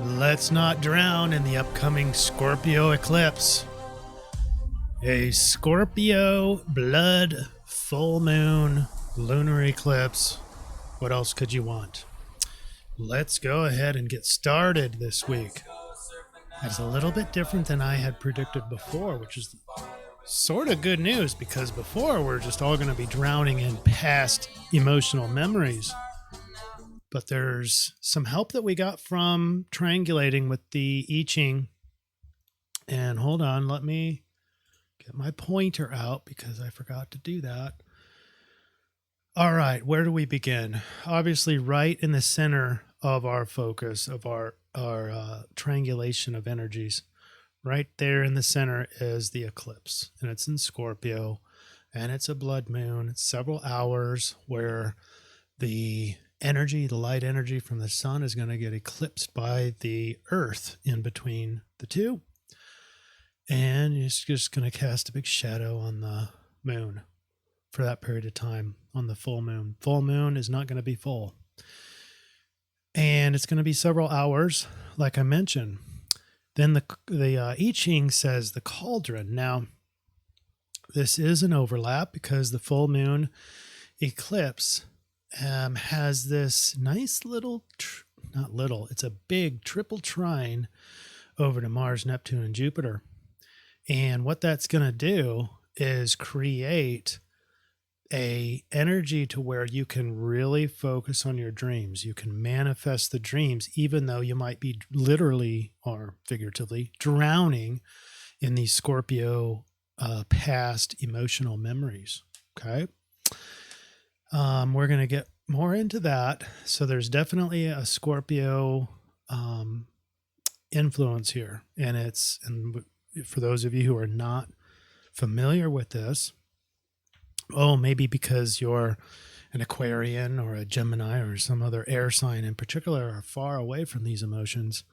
Let's not drown in the upcoming Scorpio eclipse. A Scorpio blood full moon lunar eclipse. What else could you want? Let's go ahead and get started this week. It's a little bit different than I had predicted before, which is sort of good news because before we're just all going to be drowning in past emotional memories. But there's some help that we got from triangulating with the I-Ching. And hold on, let me get my pointer out because I forgot to do that. All right, where do we begin? Obviously, right in the center of our focus, of our triangulation of energies, right there in the center is the eclipse. And it's in Scorpio, and it's a blood moon. It's several hours where the light energy from the sun is going to get eclipsed by the earth in between the two. And it's just going to cast a big shadow on the moon for that period of time on the full moon. Full moon is not going to be full. And it's going to be several hours, like I mentioned. Then the I-Ching says the cauldron. Now, this is an overlap because the full moon eclipse has this nice little, it's a big triple trine over to Mars, Neptune, and Jupiter. And what that's going to do is create a energy to where you can really focus on your dreams. You can manifest the dreams, even though you might be literally or figuratively drowning in these Scorpio past emotional memories. Okay. We're going to get more into that. So there's definitely a Scorpio influence here. And for those of you who are not familiar with this, maybe because you're an Aquarian or a Gemini or some other air sign in particular are far away from these emotions.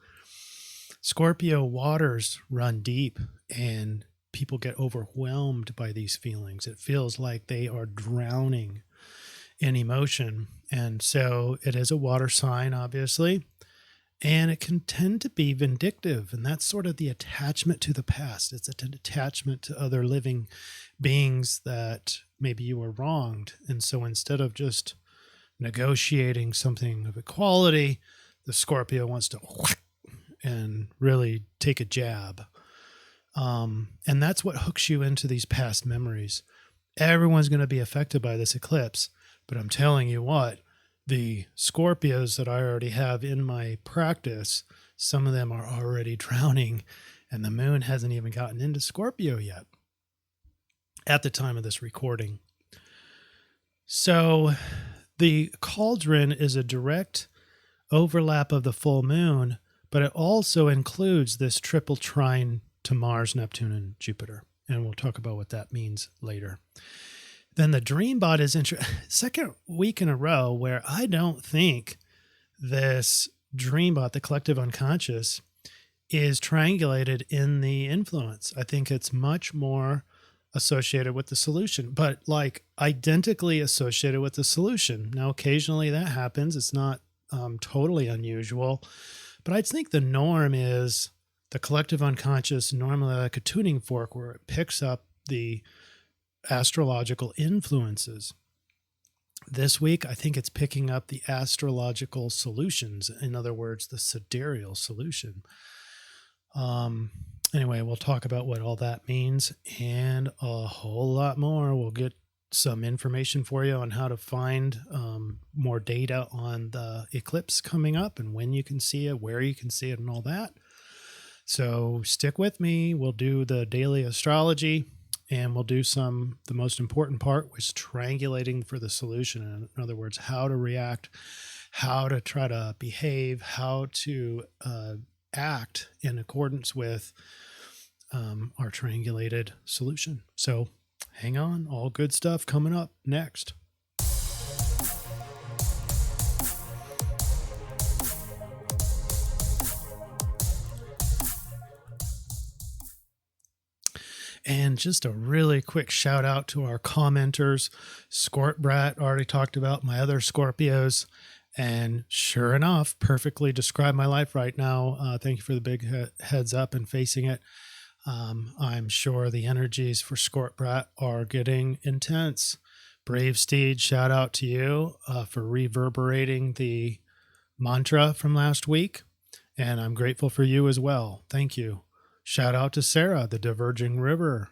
Scorpio waters run deep and people get overwhelmed by these feelings. It feels like they are drowning in emotion. And so it is a water sign, obviously, and it can tend to be vindictive. And that's sort of the attachment to the past. It's an attachment to other living beings that maybe you were wronged. And so instead of just negotiating something of equality, the Scorpio wants to and really take a jab. And that's what hooks you into these past memories. Everyone's going to be affected by this eclipse. But I'm telling you what, the Scorpios that I already have in my practice, some of them are already drowning, and the moon hasn't even gotten into Scorpio yet at the time of this recording. So the cauldron is a direct overlap of the full moon, but it also includes this triple trine to Mars, Neptune, and Jupiter. And we'll talk about what that means later. Then the Dreambot is second week in a row where I don't think this Dreambot, the collective unconscious, is triangulated in the influence. I think it's much more associated with the solution, but like identically associated with the solution. Now, occasionally that happens. It's not totally unusual, but I think the norm is the collective unconscious, normally like a tuning fork where it picks up the astrological influences. This week, I think it's picking up the astrological solutions. In other words, the sidereal solution. Anyway, we'll talk about what all that means and a whole lot more. We'll get some information for you on how to find more data on the eclipse coming up and when you can see it, where you can see it, and all that. So stick with me. We'll do the daily astrology. And we'll do the most important part was triangulating for the solution. In other words, how to react, how to try to behave, how to act in accordance with our triangulated solution. So hang on, all good stuff coming up next. And just a really quick shout out to our commenters. Scorp Brat already talked about my other Scorpios. And sure enough, perfectly describe my life right now. Thank you for the big heads up and facing it. I'm sure the energies for Scorp Brat are getting intense. Brave Steed, shout out to you for reverberating the mantra from last week. And I'm grateful for you as well. Thank you. Shout out to Sarah, the Diverging River.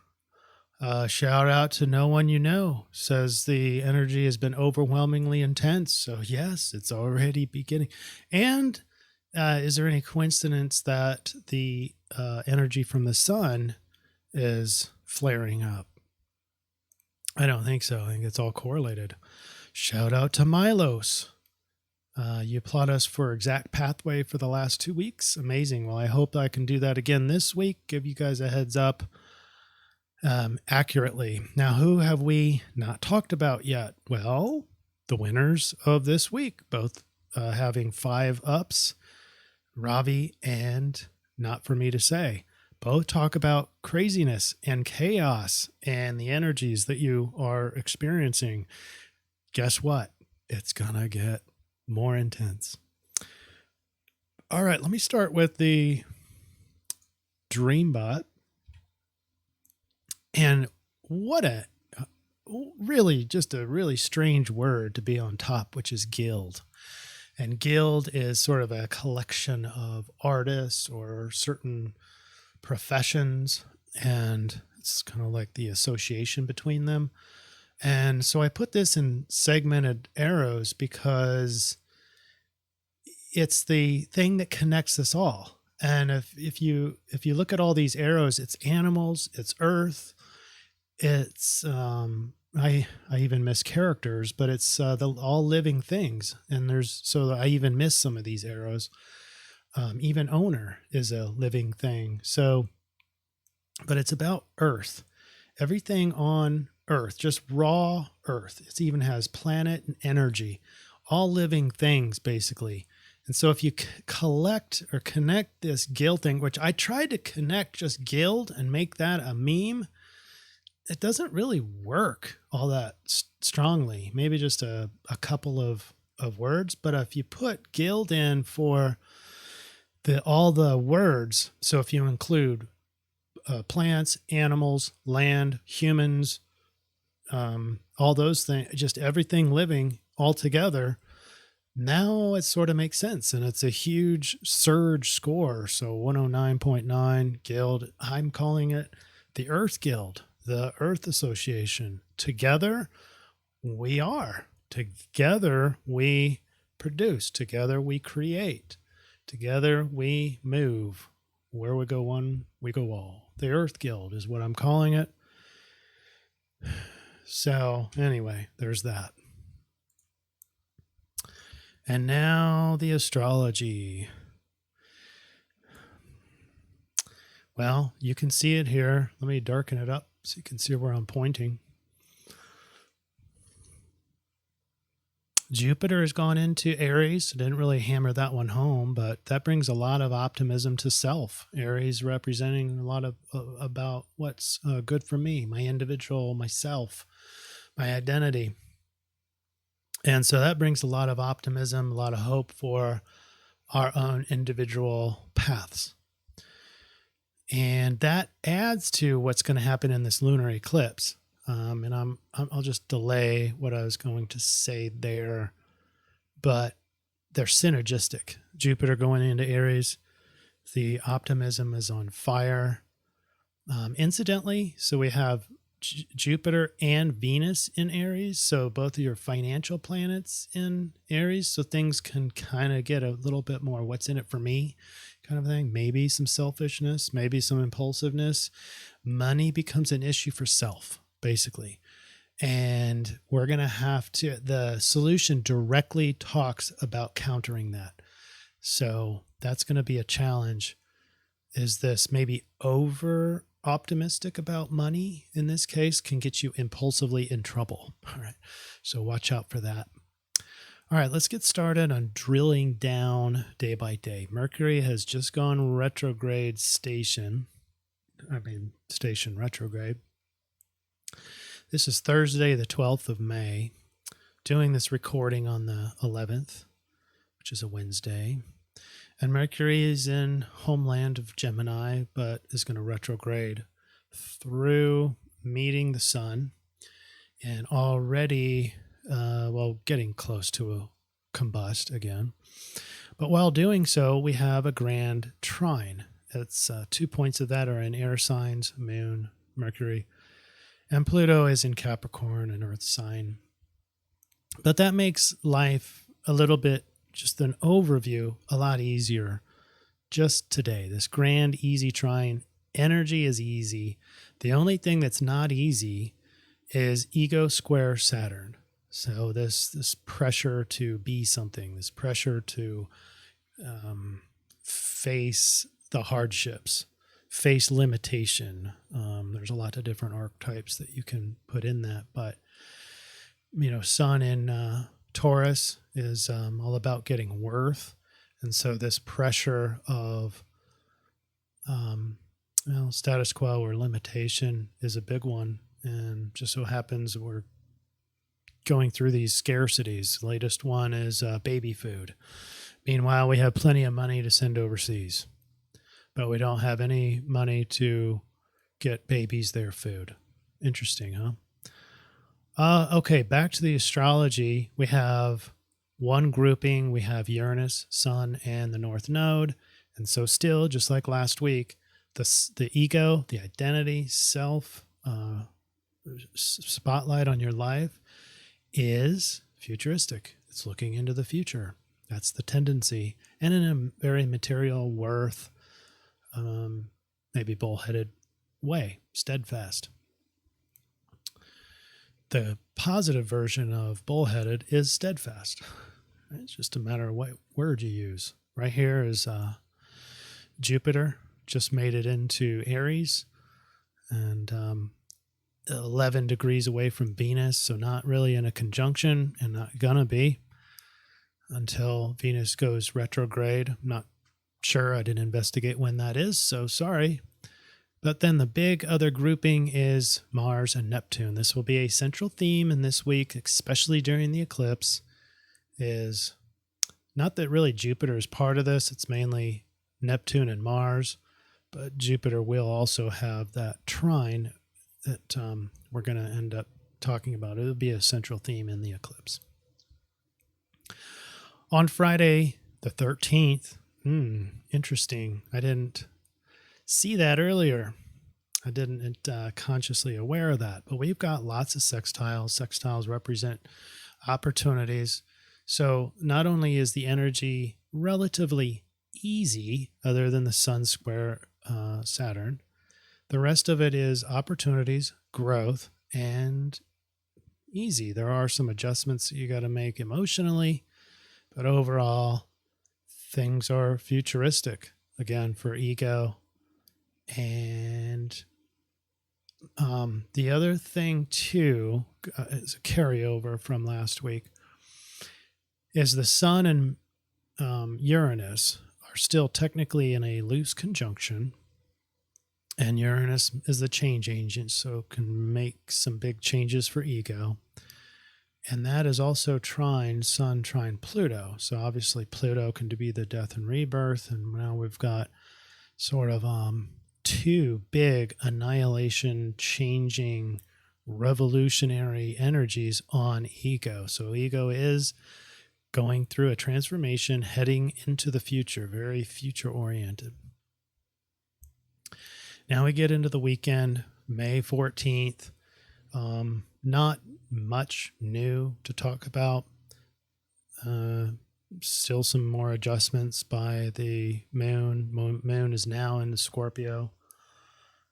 Shout out to No One You Know. Says the energy has been overwhelmingly intense. So, yes, it's already beginning. And is there any coincidence that the energy from the sun is flaring up? I don't think so. I think it's all correlated. Shout out to Milos. You plot us for exact pathway for the last 2 weeks. Amazing. Well, I hope I can do that again this week. Give you guys a heads up accurately. Now, who have we not talked about yet? Well, the winners of this week, both having 5 ups, Ravi and Not For Me To Say. Both talk about craziness and chaos and the energies that you are experiencing. Guess what? It's gonna get more intense. All right, let me start with the Dreambot. And what a really strange word to be on top, which is guild. And guild is sort of a collection of artists or certain professions, and it's kind of like the association between them. And so I put this in segmented arrows because it's the thing that connects us all. And if you look at all these arrows, it's animals, it's earth, it's I even miss characters, but it's all living things. And I even miss some of these arrows. Even owner is a living thing. So, but it's about earth, everything on earth, just raw earth. It even has planet and energy, all living things basically. And so if you collect or connect this guild thing, which I tried to connect just guild and make that a meme, it doesn't really work all that strongly. Maybe just a couple of words. But if you put guild in for all the words, so if you include plants, animals, land, humans, all those things, just everything living all together, now it sort of makes sense. And it's a huge surge score. So 109.9 guild. I'm calling it the Earth Guild, the Earth Association. Together we are. Together we produce. Together we create. Together we move. Where we go one, we go all. The Earth Guild is what I'm calling it. So anyway, there's that. And now the astrology. Well, you can see it here. Let me darken it up so you can see where I'm pointing. Jupiter has gone into Aries. I didn't really hammer that one home, but that brings a lot of optimism to self. Aries representing a lot of about what's good for me, my individual, myself, my identity. And so that brings a lot of optimism, a lot of hope for our own individual paths. And that adds to what's going to happen in this lunar eclipse. And I'll just delay what I was going to say there, but they're synergistic. Jupiter going into Aries, the optimism is on fire. Incidentally, so we have Jupiter and Venus in Aries, so both of your financial planets in Aries, so things can kind of get a little bit more what's in it for me kind of thing. Maybe some selfishness, maybe some impulsiveness. Money becomes an issue for self, basically. And we're going to have to, the solution directly talks about countering that. So that's going to be a challenge. Is this maybe over optimistic about money in this case can get you impulsively in trouble. All right. So watch out for that. All right, let's get started on drilling down day by day. Mercury has just gone retrograde station retrograde. This is Thursday, the 12th of May. Doing this recording on the 11th. which is a Wednesday. And Mercury is in homeland of Gemini, but is going to retrograde through meeting the sun and already, getting close to a combust again. But while doing so, we have a grand trine. It's 2 points of that are in air signs, Moon, Mercury, and Pluto is in Capricorn, an Earth sign. But that makes life a little bit, just an overview, a lot easier. Just today, this grand, easy trine, energy is easy. The only thing that's not easy is ego square Saturn. So this pressure to be something, this pressure to face the hardships, face limitation. There's a lot of different archetypes that you can put in that, but Sun in Taurus is all about getting worth, and so this pressure of status quo or limitation is a big one, and just so happens we're going through these scarcities. The latest one is baby food. Meanwhile, we have plenty of money to send overseas, but we don't have any money to get babies their food. Interesting, huh? Okay, back to the astrology. We have one grouping. We have Uranus, Sun, and the North Node. And so still, just like last week, the ego, the identity, self, spotlight on your life is futuristic. It's looking into the future. That's the tendency. And in a very material, worth, maybe bullheaded way, steadfast. The positive version of bullheaded is steadfast. It's just a matter of what word you use. Right here is Jupiter, just made it into Aries, and 11 degrees away from Venus, so not really in a conjunction, and not gonna be until Venus goes retrograde. I'm not sure. I didn't investigate when that is, so sorry. But then the big other grouping is Mars and Neptune. This will be a central theme in this week, especially during the eclipse, is not that really Jupiter is part of this. It's mainly Neptune and Mars, but Jupiter will also have that trine that we're going to end up talking about. It'll be a central theme in the eclipse. On Friday, the 13th, interesting. I didn't see that earlier. I didn't consciously aware of that, but we've got lots of sextiles. Sextiles represent opportunities. So not only is the energy relatively easy, other than the Sun square Saturn, the rest of it is opportunities, growth, and easy. There are some adjustments that you got to make emotionally, but overall, things are futuristic, again, for ego. And the other thing, too, is a carryover from last week, is the Sun and Uranus are still technically in a loose conjunction. And Uranus is the change agent, so can make some big changes for ego. And that is also trine Sun, trine Pluto. So obviously Pluto can be the death and rebirth. And now we've got sort of two big annihilation, changing, revolutionary energies on ego. So ego is going through a transformation, heading into the future, very future oriented. Now we get into the weekend, May 14th. Not much new to talk about. Still some more adjustments by the moon. Moon is now in the Scorpio.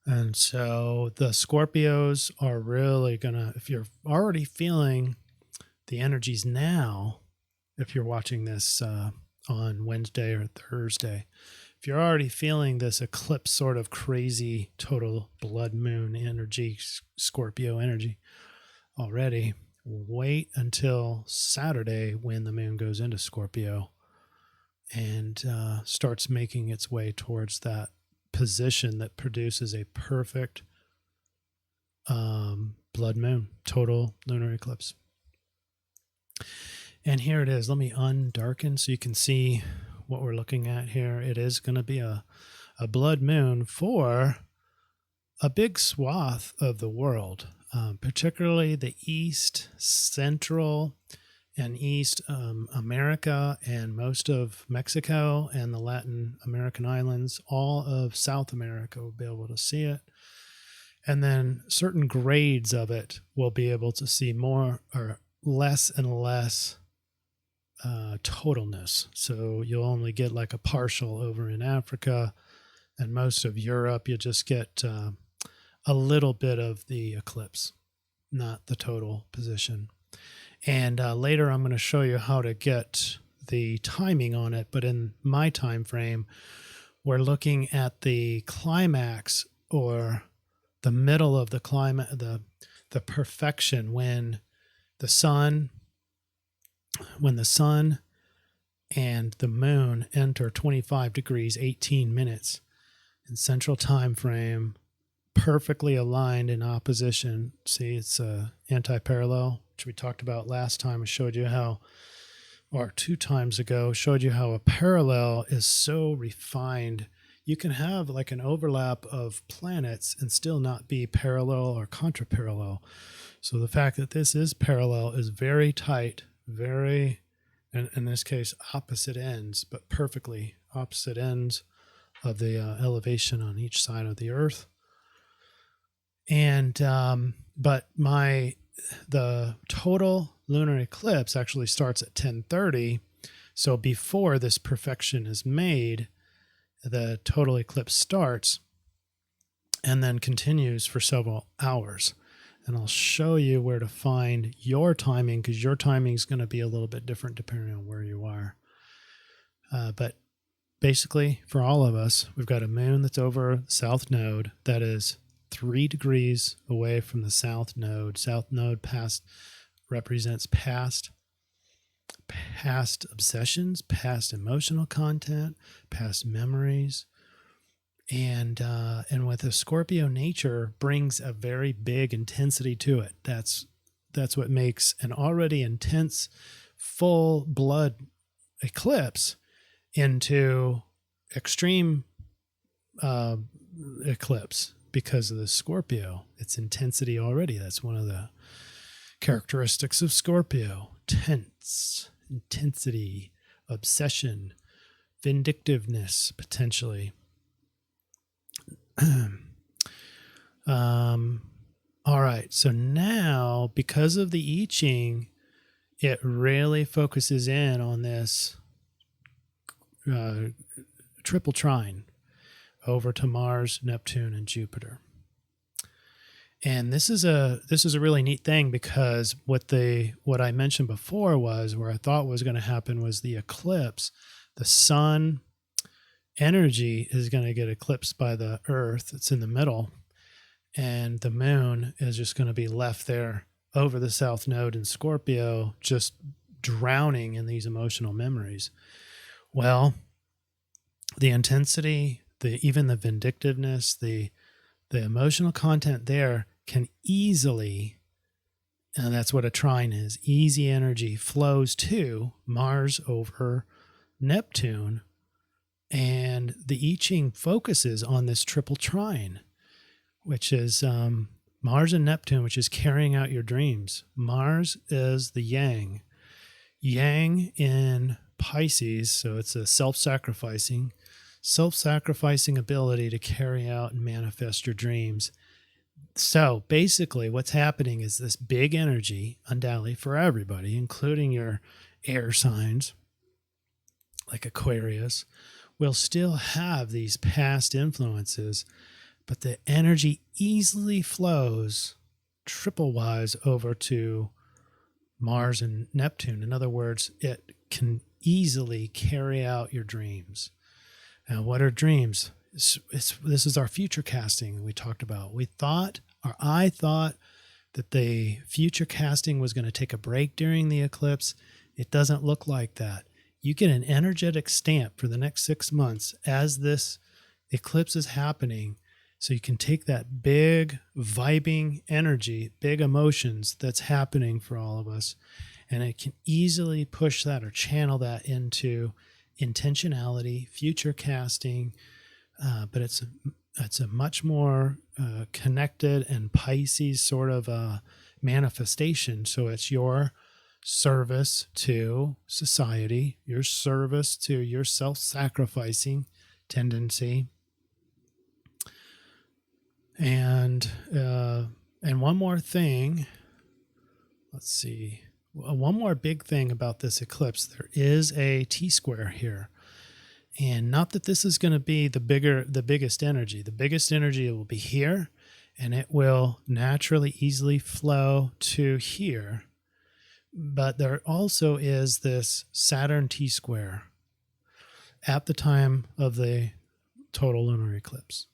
And so the Scorpios are really gonna, if you're already feeling the energies now, if you're watching this on Wednesday or Thursday, if you're already feeling this eclipse sort of crazy total blood moon energy, Scorpio energy already, wait until Saturday when the moon goes into Scorpio and starts making its way towards that position that produces a perfect blood moon, total lunar eclipse. And here it is. Let me undarken so you can see what we're looking at here. It is going to be a blood moon for a big swath of the world, particularly the East, Central, and East America, and most of Mexico and the Latin American islands. All of South America will be able to see it. And then certain grades of it will be able to see more or less and less totalness. So you'll only get like a partial over in Africa, and most of Europe, you just get a little bit of the eclipse, not the total position. And later I'm going to show you how to get the timing on it. But in my time frame, we're looking at the climax, or the middle of the climax, the perfection, when the sun and the moon enter 25 degrees 18 minutes in central time frame, perfectly aligned in opposition. See, it's anti-parallel, which we talked about last time. I showed you how, or 2 times ago, showed you how a parallel is so refined. You can have like an overlap of planets and still not be parallel or contraparallel. So the fact that this is parallel is very tight, very, in this case, opposite ends, but perfectly opposite ends of the elevation on each side of the Earth. And but the total lunar eclipse actually starts at 10:30. So before this perfection is made, the total eclipse starts and then continues for several hours. And I'll show you where to find your timing, because your timing is going to be a little bit different depending on where you are. But basically, for all of us, we've got a moon that's over South Node that is 3 degrees away from the South Node. South Node represents past obsessions, past emotional content, past memories. And with a Scorpio nature brings a very big intensity to it. That's what makes an already intense full blood eclipse into extreme eclipse, because of the Scorpio. Its intensity already. That's one of the characteristics of Scorpio. Tense, intensity, obsession, vindictiveness, potentially. All right, so now, because of the I-Ching, it really focuses in on this triple trine over to Mars, Neptune, and Jupiter. And this is a really neat thing, because what I mentioned before was, where I thought was going to happen was the eclipse. The sun energy is going to get eclipsed by the Earth. It's in the middle. And the moon is just going to be left there over the South Node in Scorpio, just drowning in these emotional memories. Well, the intensity, even the vindictiveness, the emotional content there can easily, and that's what a trine is, easy energy flows to Mars over Neptune. And the I-Ching focuses on this triple trine, which is Mars and Neptune, which is carrying out your dreams. Mars is the yang. Yang in Pisces, so it's a self-sacrificing ability to carry out and manifest your dreams. So basically what's happening is this big energy, undoubtedly for everybody, including your air signs like Aquarius, will still have these past influences, but the energy easily flows triple-wise over to Mars and Neptune. In other words, it can easily carry out your dreams. Now, what are dreams? This is our future casting we talked about. I thought that the future casting was going to take a break during the eclipse. It doesn't look like that. You get an energetic stamp for the next 6 months as this eclipse is happening. So you can take that big vibing energy, big emotions that's happening for all of us, And it can easily push that or channel that into intentionality, future casting, but it's a much more connected and Pisces sort of manifestation. So it's your service to society, your service to your self-sacrificing tendency, and one more thing. Let's see. One more big thing about this eclipse. There is a T-square here. And not that this is going to be the biggest energy. The biggest energy will be here, and it will naturally, easily flow to here. But there also is this Saturn T-square at the time of the total lunar eclipse.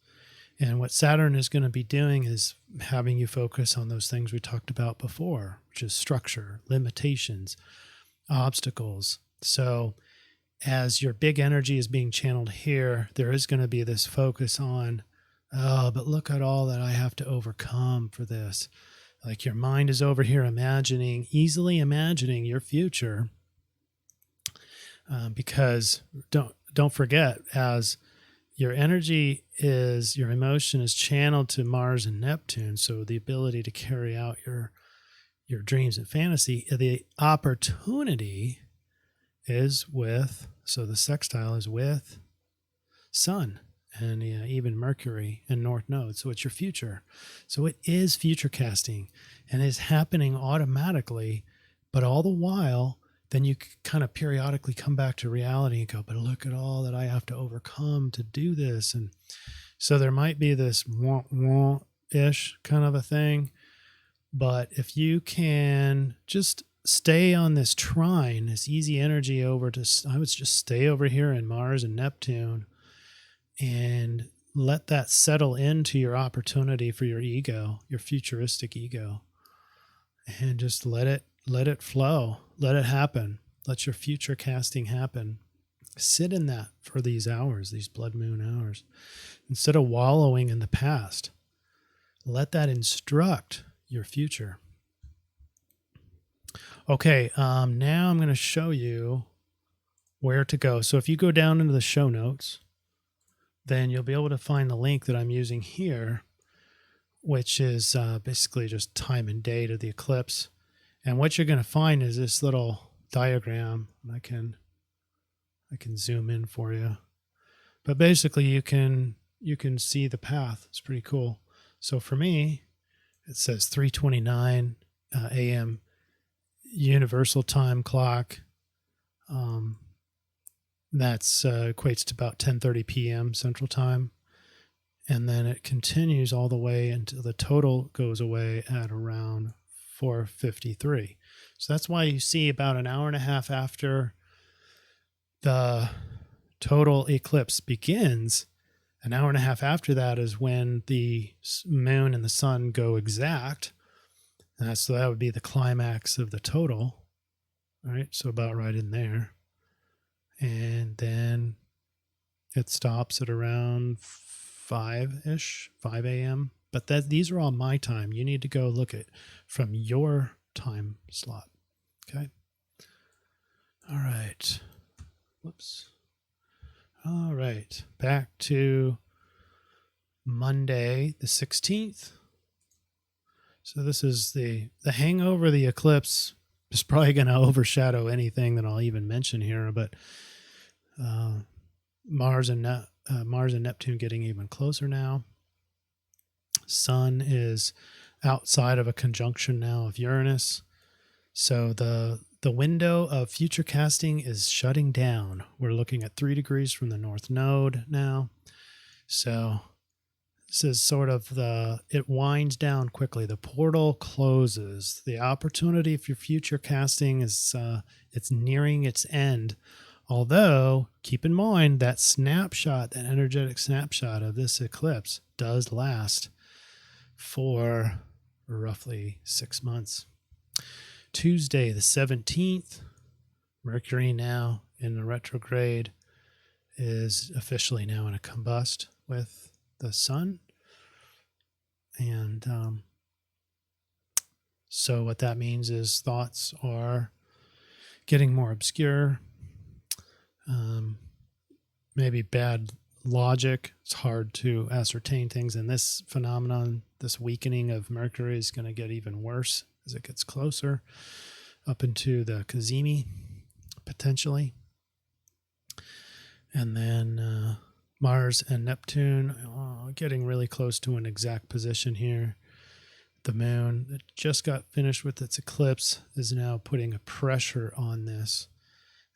And what Saturn is going to be doing is having you focus on those things we talked about before, which is structure, limitations, obstacles. So as your big energy is being channeled here, there is going to be this focus on, oh, but look at all that I have to overcome for this. Like your mind is over here easily imagining your future. Because don't forget, as your energy is, your emotion is channeled to Mars and Neptune. So the ability to carry out your dreams and fantasy, the opportunity is with, so the sextile is with Sun and even Mercury and North Node. So it's your future. So it is future casting and is happening automatically, but all the while, then you kind of periodically come back to reality and go, but look at all that I have to overcome to do this. And so there might be this wah-wah-ish kind of a thing. But if you can just stay on this trine, this easy energy I would just stay over here in Mars and Neptune and let that settle into your opportunity for your ego, your futuristic ego, and just let it flow, let it happen, let your future casting happen. Sit in that for these hours, these blood moon hours, instead of wallowing in the past. Let that instruct your future. Okay, now I'm going to show you where to go. So if you go down into the show notes, then you'll be able to find the link that I'm using here, which is basically just time and date of the eclipse. And what you're going to find is this little diagram. I can zoom in for you. But basically you can see the path. It's pretty cool. So for me, it says 3:29 a.m. Universal Time Clock. That's equates to about 10:30 p.m. Central Time. And then it continues all the way until the total goes away at around 4:53. So that's why you see about an hour and a half after the total eclipse begins, an hour and a half after that is when the moon and the sun go exact. So that would be the climax of the total. All right, so about right in there. And then it stops at around 5 a.m. But these are all my time. You need to go look at from your time slot. Okay. All right. Whoops. All right. Back to Monday, the 16th. So this is the hangover of the eclipse is probably going to overshadow anything that I'll even mention here, but Mars and Neptune getting even closer now. Sun is outside of a conjunction now of Uranus. So the window of future casting is shutting down. We're looking at 3 degrees from the North Node now. So this is sort of it winds down quickly. The portal closes. The opportunity for future casting is it's nearing its end. Although, keep in mind that snapshot, that energetic snapshot of this eclipse does last for roughly 6 months. Tuesday, the 17th, Mercury now in the retrograde is officially now in a combust with the sun. And so what that means is thoughts are getting more obscure, maybe bad logic. It's hard to ascertain things, and this phenomenon, this weakening of Mercury, is going to get even worse as it gets closer up into the Cazimi, potentially. And then Mars and Neptune getting really close to an exact position here. The moon that just got finished with its eclipse is now putting a pressure on this.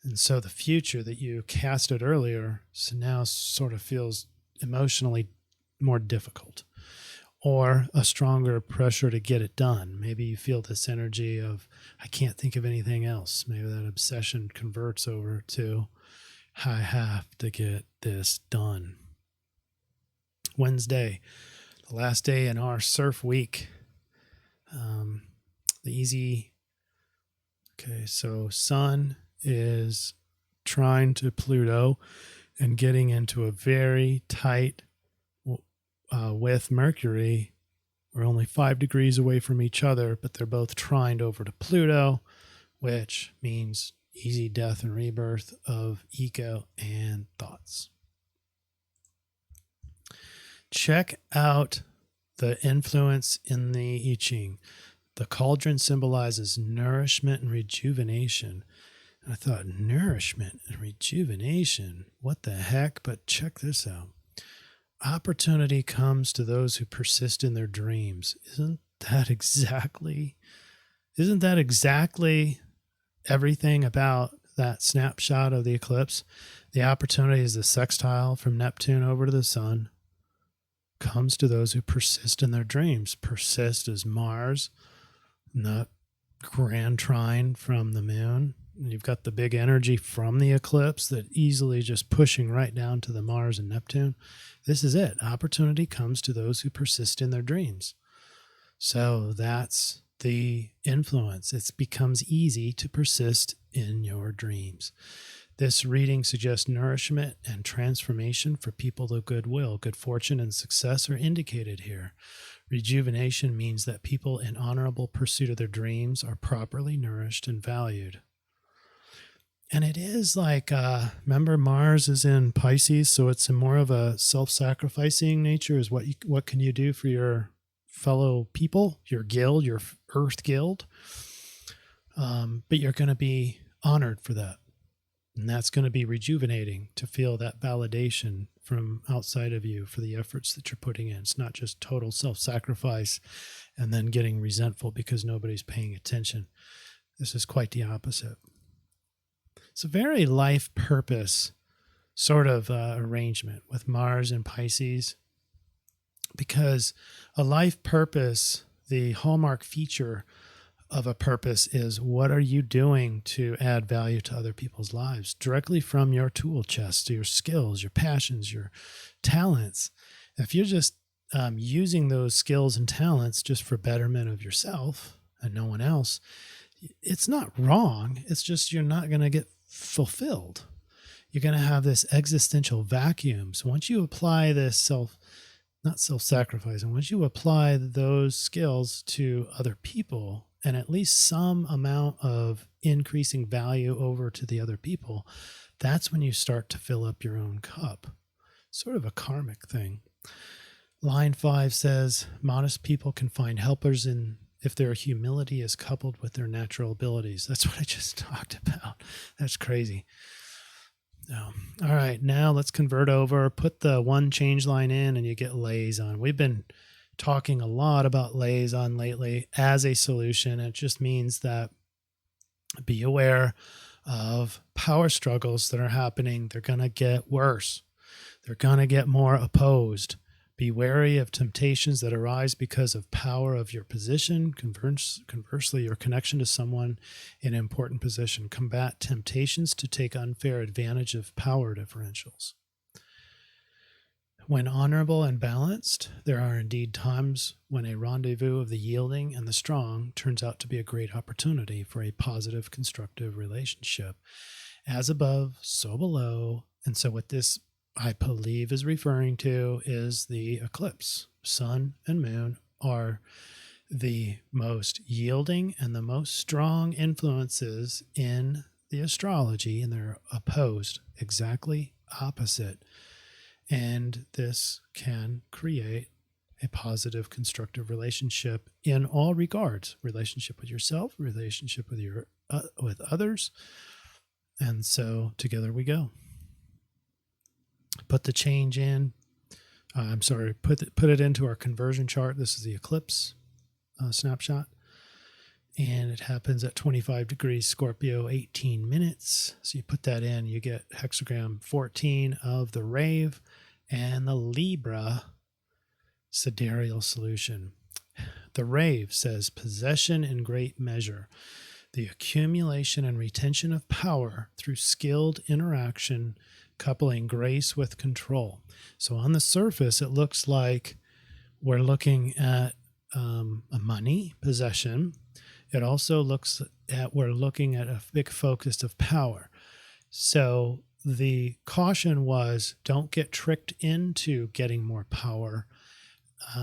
And so the future that you casted earlier now sort of feels emotionally more difficult, or a stronger pressure to get it done. Maybe you feel this energy of, I can't think of anything else. Maybe that obsession converts over to, I have to get this done. Wednesday, the last day in our CIRF week. So Sun is trine to Pluto and getting into a very tight with Mercury. We're only 5 degrees away from each other, but they're both trined over to Pluto, which means easy death and rebirth of ego and thoughts. Check out the influence in the I-Ching. The cauldron symbolizes nourishment and rejuvenation. And I thought, nourishment and rejuvenation? What the heck? But check this out. Opportunity comes to those who persist in their dreams. Isn't that exactly everything about that snapshot of the eclipse? The opportunity is the sextile from Neptune over to the Sun. Comes to those who persist in their dreams. Persist is Mars, and the grand trine from the moon. And you've got the big energy from the eclipse that easily just pushing right down to the Mars and Neptune. This is it. Opportunity comes to those who persist in their dreams. So that's the influence. It becomes easy to persist in your dreams. This reading suggests nourishment and transformation for people of goodwill. Good fortune and success are indicated here. Rejuvenation means that people in honorable pursuit of their dreams are properly nourished and valued. And it is like, remember Mars is in Pisces, so it's more of a self-sacrificing nature. Is what can you do for your fellow people, your guild, your Earth guild? But you're going to be honored for that. And that's going to be rejuvenating to feel that validation from outside of you for the efforts that you're putting in. It's not just total self-sacrifice and then getting resentful because nobody's paying attention. This is quite the opposite. It's a very life purpose sort of arrangement with Mars and Pisces, because a life purpose, the hallmark feature of a purpose is, what are you doing to add value to other people's lives directly from your tool chest, to your skills, your passions, your talents. If you're just using those skills and talents just for betterment of yourself and no one else, it's not wrong. It's just you're not going to get fulfilled. You're going to have this existential vacuum. So once you apply this not self-sacrifice, and once you apply those skills to other people, and at least some amount of increasing value over to the other people, that's when you start to fill up your own cup. Sort of a karmic thing. Line 5 says, modest people can find helpers if their humility is coupled with their natural abilities. That's what I just talked about. That's crazy. All right, now let's convert over, put the one change line in, and you get liaison. We've been talking a lot about liaison lately as a solution. It just means that be aware of power struggles that are happening. They're going to get worse. They're going to get more opposed. Be wary of temptations that arise because of power of your position. Conversely, your connection to someone in an important position. Combat temptations to take unfair advantage of power differentials. When honorable and balanced, there are indeed times when a rendezvous of the yielding and the strong turns out to be a great opportunity for a positive, constructive relationship. As above, so below. And so what this, I believe, is referring to is the eclipse. Sun and moon are the most yielding and the most strong influences in the astrology, and they're opposed, exactly opposite. And this can create a positive, constructive relationship in all regards: relationship with yourself, relationship with with others. And so together we go. Put the change in. Put it into our conversion chart. This is the eclipse snapshot. And it happens at 25 degrees Scorpio, 18 minutes. So you put that in, you get hexagram 14 of the Rave and the Libra sidereal solution. The Rave says possession in great measure, the accumulation and retention of power through skilled interaction, coupling grace with control. So on the surface, it looks like we're looking at a money possession. It also looks at, we're looking at a big focus of power. So the caution was, don't get tricked into getting more power.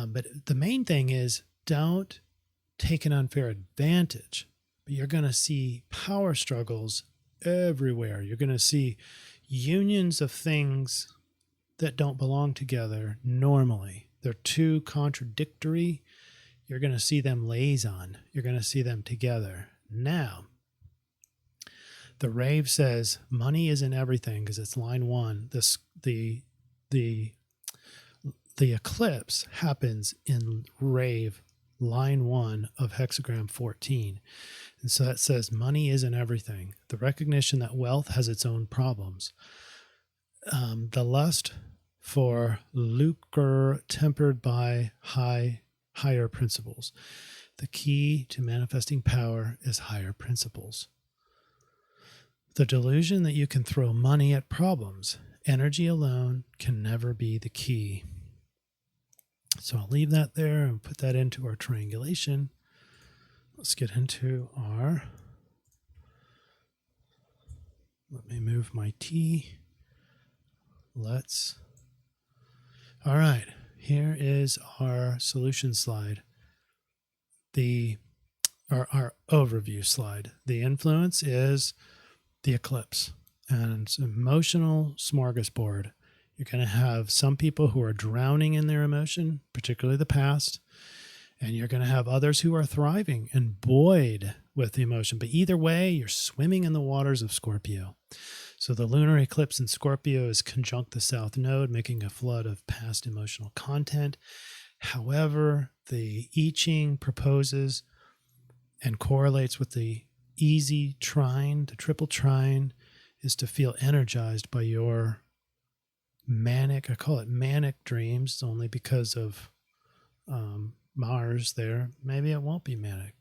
But the main thing is, don't take an unfair advantage. But you're going to see power struggles everywhere. You're going to see unions of things that don't belong together normally. They're too contradictory. You're going to see them liaison. You're going to see them together. Now, the Rave says money isn't everything, because it's line 1. The eclipse happens in Rave line 1 of hexagram 14. And so that says money isn't everything. The recognition that wealth has its own problems. The lust for lucre tempered by higher principles. The key to manifesting power is higher principles. The delusion that you can throw money at problems. Energy alone can never be the key. So I'll leave that there and put that into our triangulation. Let's get into our, let me move my T. All right, here is our solution slide. Our overview slide. The influence is the eclipse, and it's an emotional smorgasbord. You're going to have some people who are drowning in their emotion, particularly the past, and you're going to have others who are thriving and buoyed with the emotion. But either way, you're swimming in the waters of Scorpio. So the lunar eclipse in Scorpio is conjunct the south node, making a flood of past emotional content. However, the I-Ching proposes and correlates with the easy trine, the triple trine, is to feel energized by your manic, I call it manic dreams, only because of Mars there. Maybe it won't be manic.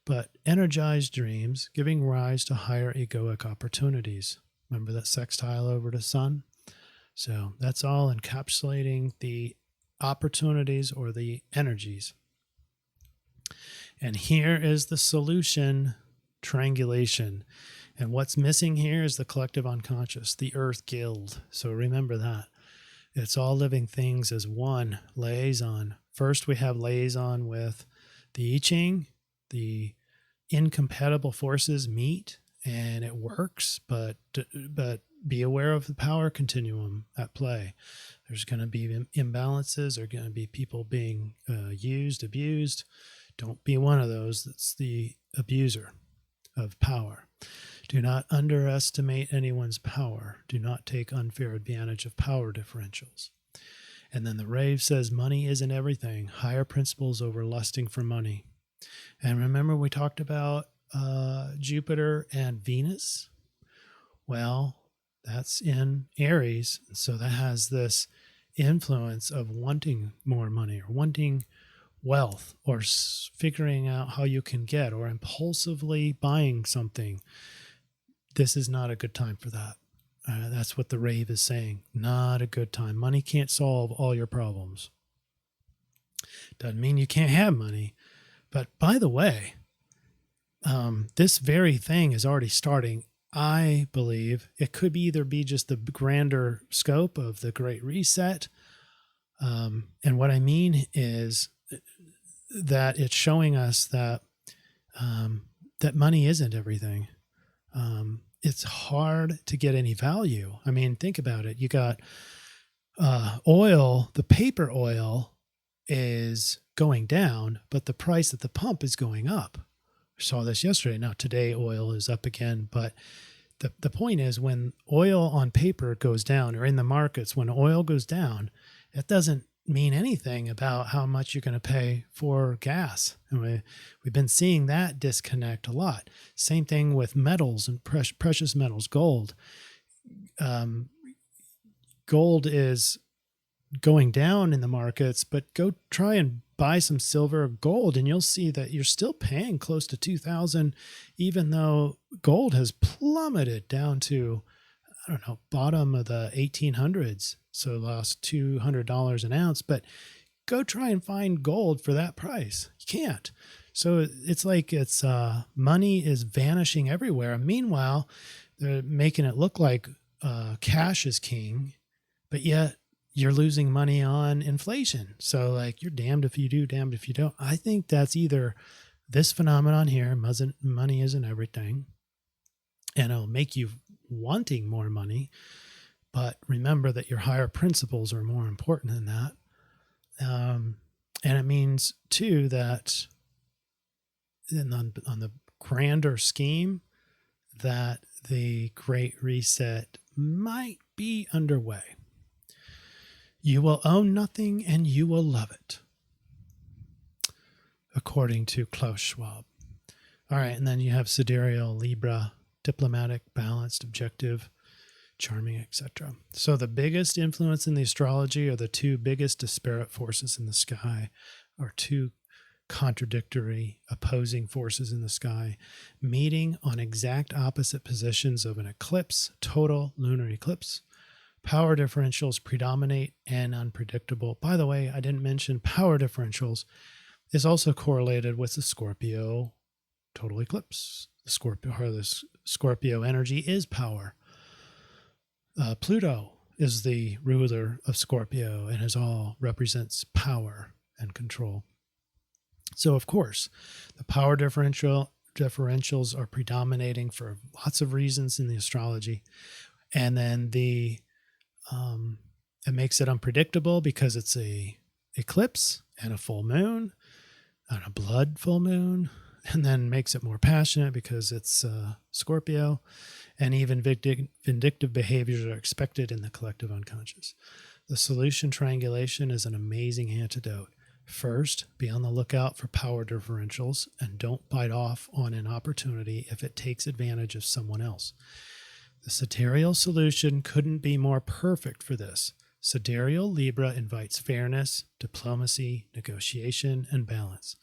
But energized dreams giving rise to higher egoic opportunities. Remember that sextile over to Sun? So that's all encapsulating the opportunities or the energies. And here is the solution triangulation. And what's missing here is the collective unconscious, the Earth Guild. So remember that. It's all living things as one liaison. First, we have liaison with the I-Ching. The incompatible forces meet and it works, but be aware of the power continuum at play. There's going to be imbalances. There are going to be people being used, abused. Don't be one of those that's the abuser of power. Do not underestimate anyone's power. Do not take unfair advantage of power differentials. And then the Rave says money isn't everything. Higher principles over lusting for money. And remember we talked about Jupiter and Venus? Well, that's in Aries. So that has this influence of wanting more money or wanting wealth or figuring out how you can get or impulsively buying something. This is not a good time for that. That's what the Rave is saying. Not a good time. Money can't solve all your problems. Doesn't mean you can't have money. But by the way, this very thing is already starting. I believe it could either be just the grander scope of the Great Reset. And what I mean is that it's showing us that that money isn't everything. it's hard to get any value. I mean, think about it. You got oil, the paper oil is going down, but the price at the pump is going up. I saw this yesterday. Now today oil is up again, but the point is when oil on paper goes down, or in the markets, when oil goes down, it doesn't mean anything about how much you're going to pay for gas. And we've been seeing that disconnect a lot. Same thing with metals and precious metals, gold. Gold is going down in the markets, but go try and buy some silver or gold and you'll see that you're still paying close to 2,000, even though gold has plummeted down to, I don't know, bottom of the 1800s. So lost $200 an ounce, but go try and find gold for that price. You can't. So it's like money is vanishing everywhere. Meanwhile, they're making it look like cash is king, but yet you're losing money on inflation. So like you're damned if you do, damned if you don't. I think that's either this phenomenon here, money isn't everything, and it'll make you wanting more money. But remember that your higher principles are more important than that. And it means too that on the grander scheme that the Great Reset might be underway. You will own nothing and you will love it, according to Klaus Schwab. All right, and then you have Sidereal, Libra, diplomatic, balanced, objective, charming, etc. So the biggest influence in the astrology, or the two biggest disparate forces in the sky, are two contradictory, opposing forces in the sky, meeting on exact opposite positions of an eclipse, total lunar eclipse. Power differentials predominate and unpredictable. By the way, I didn't mention power differentials is also correlated with the Scorpio total eclipse. The Scorpio energy is power. Pluto is the ruler of Scorpio and represents power and control. So of course, the power differentials are predominating for lots of reasons in the astrology. And then it makes it unpredictable because it's a eclipse and a full moon and a blood full moon, and then makes it more passionate because it's Scorpio, and even vindictive behaviors are expected in the collective unconscious. The solution triangulation is an amazing antidote. First, be on the lookout for power differentials and don't bite off on an opportunity if it takes advantage of someone else. The sidereal solution couldn't be more perfect for this. Sidereal Libra invites fairness, diplomacy, negotiation, and balance.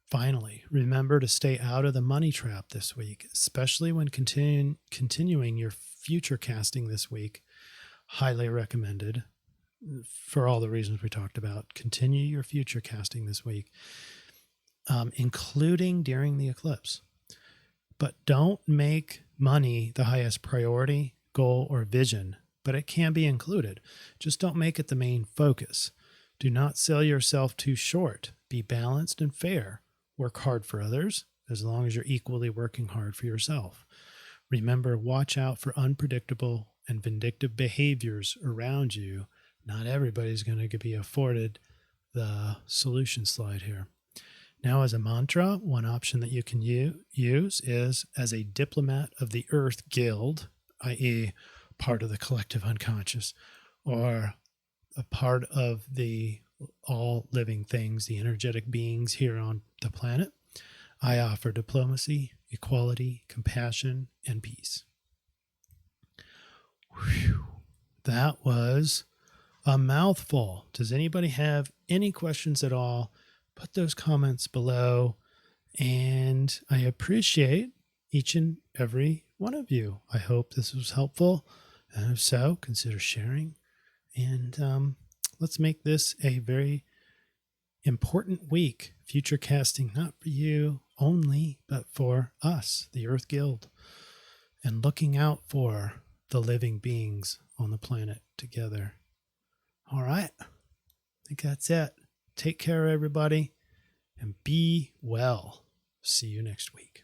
Finally, remember to stay out of the money trap this week, especially when continuing your future casting this week. Highly recommended for all the reasons we talked about. Continue your future casting this week, including during the eclipse. But don't make money the highest priority, goal, or vision, but it can be included. Just don't make it the main focus. Do not sell yourself too short. Be balanced and fair. Work hard for others as long as you're equally working hard for yourself. Remember, watch out for unpredictable and vindictive behaviors around you. Not everybody's going to be afforded the solution slide here. Now, as a mantra, one option that you can use is as a diplomat of the Earth Guild, i.e., part of the collective unconscious, or a part of the all living things, the energetic beings here on the planet. I offer diplomacy, equality, compassion, and peace. Whew. That was a mouthful. Does anybody have any questions at all? Put those comments below, and I appreciate each and every one of you. I hope this was helpful, and if so, consider sharing, and let's make this a very important week. Future casting, not for you only, but for us, the Earth Guild, and looking out for the living beings on the planet together. All right. I think that's it. Take care, everybody, and be well. See you next week.